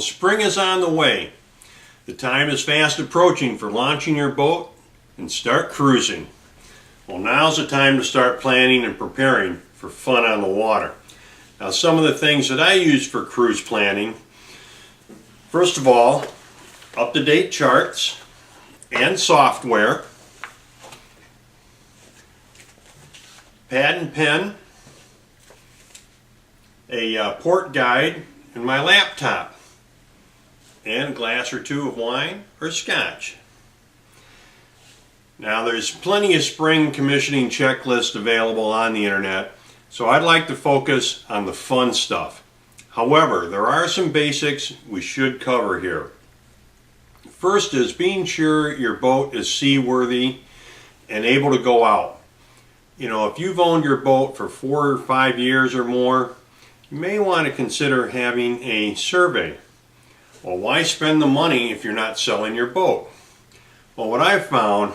spring is on the way. The time is fast approaching for launching your boat and start cruising. Well, now's the time to start planning and preparing for fun on the water. Now, some of the things that I use for cruise planning, first of all, up-to-date charts and software, pad and pen, a port guide, and my laptop, and a glass or two of wine or scotch. Now, there's plenty of spring commissioning checklists available on the internet, so I'd like to focus on the fun stuff. However, there are some basics we should cover here. First is being sure your boat is seaworthy and able to go out. You know, if you've owned your boat for 4 or 5 years or more, you may want to consider having a survey. Well, why spend the money if you're not selling your boat? Well, what I've found,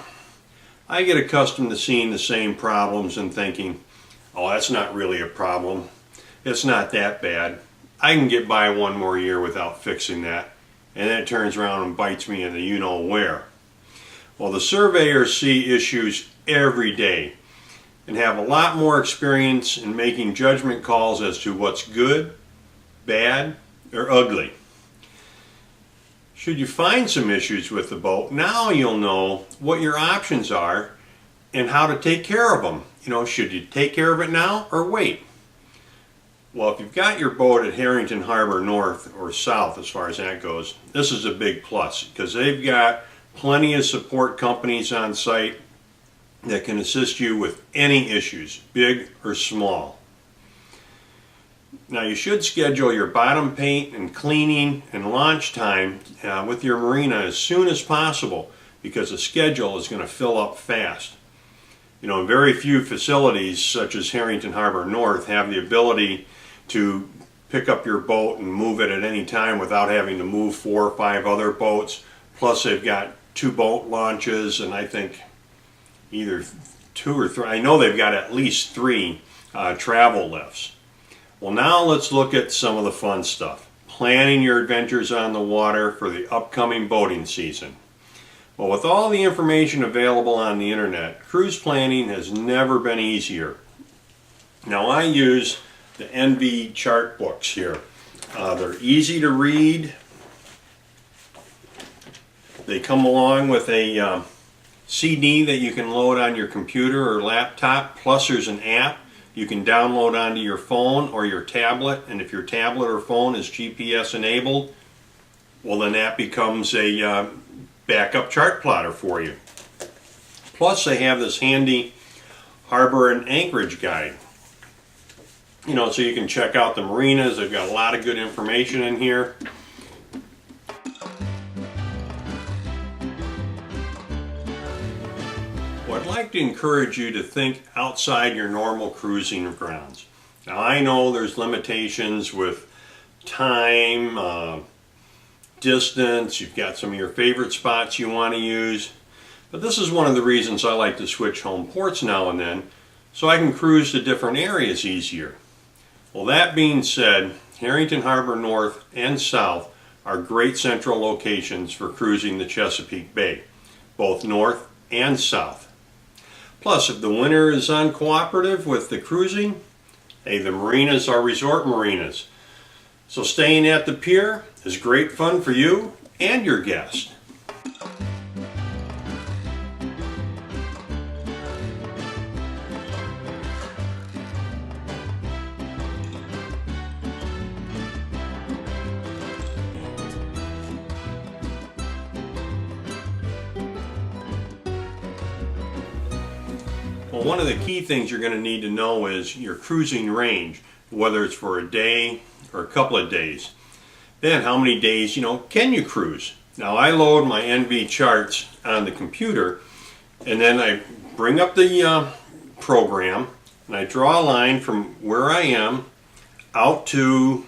I get accustomed to seeing the same problems and thinking, oh, that's not really a problem. It's not that bad. I can get by one more year without fixing that. And then it turns around and bites me in the you-know-where. Well, the surveyors see issues every day and have a lot more experience in making judgment calls as to what's good, bad, or ugly. Should you find some issues with the boat, now you'll know what your options are and how to take care of them. You know, should you take care of it now or wait? Well, if you've got your boat at Harrington Harbor North or South, as far as that goes, this is a big plus because they've got plenty of support companies on site that can assist you with any issues, big or small. Now, you should schedule your bottom paint and cleaning and launch time with your marina as soon as possible because the schedule is going to fill up fast. You know, very few facilities such as Harrington Harbor North have the ability to pick up your boat and move it at any time without having to move 4 or 5 other boats. Plus, they've got 2 boat launches and I think either 2 or 3. I know they've got at least 3 travel lifts. Well, now let's look at some of the fun stuff. Planning your adventures on the water for the upcoming boating season. Well, with all the information available on the internet, cruise planning has never been easier. Now, I use the NV chart books here. They're easy to read. They come along with a CD that you can load on your computer or laptop, plus there's an app you can download onto your phone or your tablet, and if your tablet or phone is GPS enabled, well, then that becomes a backup chart plotter for you. Plus, they have this handy harbor and anchorage guide. You know, so you can check out the marinas. They've got a lot of good information in here. Well, I'd like to encourage you to think outside your normal cruising grounds. Now, I know there's limitations with time, distance, you've got some of your favorite spots you want to use, but this is one of the reasons I like to switch home ports now and then, so I can cruise to different areas easier. Well, that being said, Harrington Harbor North and South are great central locations for cruising the Chesapeake Bay, both north and south. Plus, if the winter is uncooperative with the cruising, hey, the marinas are resort marinas. So staying at the pier is great fun for you and your guest. Well, one of the key things you're going to need to know is your cruising range, whether it's for a day or a couple of days. Then how many days, can you cruise? Now, I load my NV charts on the computer and then I bring up the program and I draw a line from where I am out to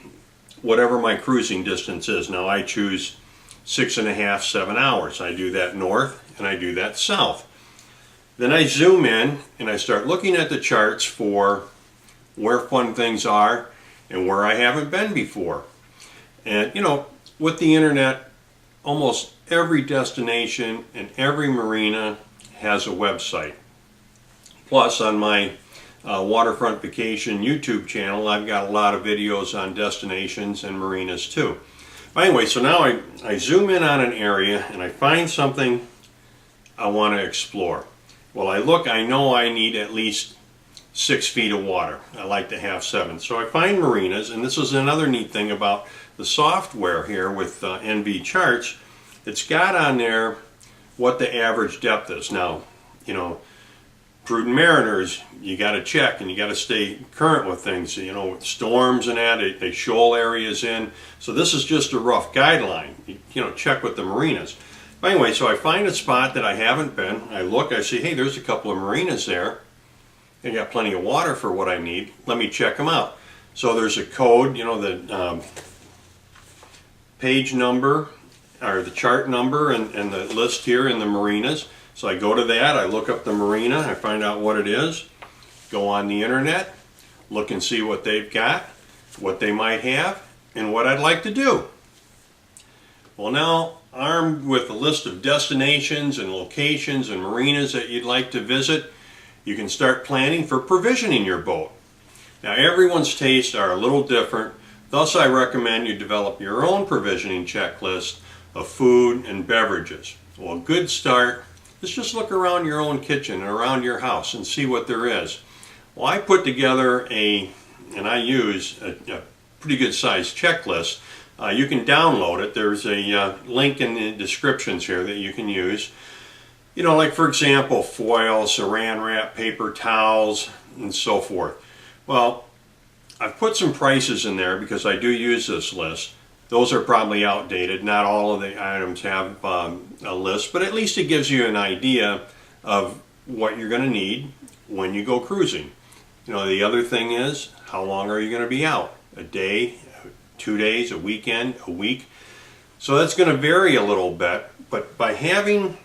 whatever my cruising distance is. Now, I choose 6.5, 7 hours. I do that north and I do that south. Then I zoom in and I start looking at the charts for where fun things are and where I haven't been before. And with the internet, almost every destination and every marina has a website. Plus, on my Waterfront Vacation YouTube channel, I've got a lot of videos on destinations and marinas too. But anyway, so now I zoom in on an area and I find something I want to explore. Well, I look, I know I need at least 6 feet of water. I like to have 7. So I find marinas, and this is another neat thing about the software here with NV charts. It's got on there what the average depth is. Now, you know, prudent mariners, you got to check and you got to stay current with things. You know, with storms and that, they shoal areas in. So this is just a rough guideline. You know, check with the marinas. But anyway, so I find a spot that I haven't been. I look, I see, hey, there's a couple of marinas there. They got plenty of water for what I need. Let me check them out. So there's a code, you know, the page number or the chart number and the list here in the marinas. So I go to that, I look up the marina, I find out what it is, go on the internet, look and see what they've got, what they might have, and what I'd like to do. Well, now, armed with a list of destinations and locations and marinas that you'd like to visit, you can start planning for provisioning your boat. Now, everyone's tastes are a little different, thus I recommend you develop your own provisioning checklist of food and beverages. Well, a good start is just look around your own kitchen and around your house and see what there is. Well, I put together and I use a pretty good sized checklist. You can download it. There's a link in the descriptions here that you can use. You know, like for example, foil, saran wrap, paper towels, and so forth. Well, I've put some prices in there because I do use this list. Those are probably outdated. Not all of the items have a list, but at least it gives you an idea of what you're going to need when you go cruising. You know, the other thing is, how long are you going to be out? A day, 2 days, a weekend, a week? So that's going to vary a little bit, but by having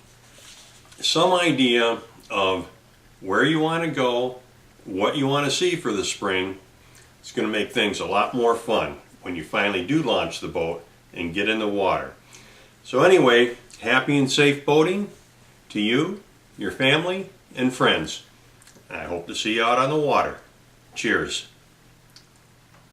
some idea of where you want to go, what you want to see for the spring, it's going to make things a lot more fun when you finally do launch the boat and get in the water. So anyway, happy and safe boating to you, your family, and friends. I hope to see you out on the water. Cheers.